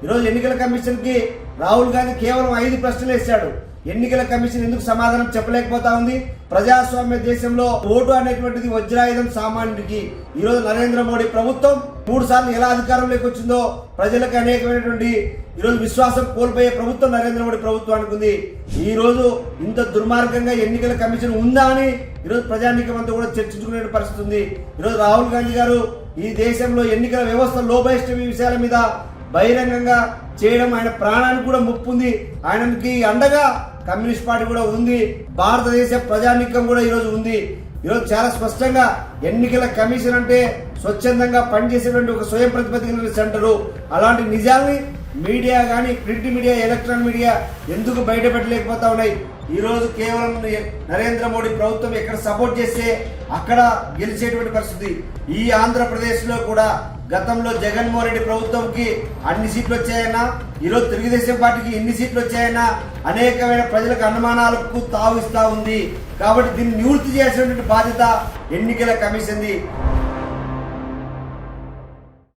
ఈరోజు ఎన్నికల కమిషన్కి రాహుల్ గాంధీ కేవలం 5 ప్రశ్నలు వేశాడు. ఎన్నికల కమిషన్ ఎందుకు సమాధానం చెప్పలేకపోతా ఉంది? ప్రజాస్వామ్య దేశంలో ఓటు అనేటువంటిది వజ్రాయుధం సామాన్యుడికి. ఈరోజు నరేంద్ర మోడీ ప్రభుత్వం 3 సార్లు ఎలా అధికారంలోకి వచ్చిందో ప్రజలకు అనేకమైనటువంటి ఈరోజు విశ్వాసం కోల్పోయే ప్రభుత్వం నరేంద్ర మోడీ ప్రభుత్వానికి ఉంది. ఈ రోజు ఇంత దుర్మార్గంగా ఎన్నికల కమిషన్ ఉందా అని ఈరోజు ప్రజానీకం అంతా కూడా చర్చించుకునే పరిస్థితి ఉంది. ఈరోజు రాహుల్ గాంధీ గారు ఈ దేశంలో ఎన్నికల వ్యవస్థ లోపయిష్ట విషయాల మీద బహిరంగంగా చేయడం ఆయన ప్రాణానికి కూడా ముప్పు ఉంది. ఆయనకి అండగా కమ్యూనిస్ట్ పార్టీ కూడా ఉంది, భారతదేశ ప్రజానీకం కూడా ఈరోజు ఉంది. ఈరోజు చాలా స్పష్టంగా ఎన్నికల కమిషన్ అంటే స్వచ్ఛందంగా పనిచేసేటువంటి ఒక స్వయం ప్రతిపత్తి సెంటరు. అలాంటి నిజాల్ని మీడియా కానీ ప్రింట్ మీడియా ఎలక్ట్రానిక్ మీడియా ఎందుకు బయట పెట్టలేకపోతా ఉన్నాయి? ఈ రోజు కేవలం నరేంద్ర మోడీ ప్రభుత్వం ఎక్కడ సపోర్ట్ చేస్తే అక్కడ గెలిచేటువంటి పరిస్థితి. ఈ ఆంధ్రప్రదేశ్ లో కూడా గతంలో జగన్మోహన్ రెడ్డి ప్రభుత్వంకి అన్ని సీట్లు వచ్చాయన్నా, ఈరోజు తెలుగుదేశం పార్టీకి ఎన్ని సీట్లు వచ్చాయన్నా అనేకమైన ప్రజలకు అనుమానాలకు తావిస్తా ఉంది. కాబట్టి దీన్ని నివృత్తి చేసినటువంటి బాధ్యత ఎన్నికల కమిషన్ది.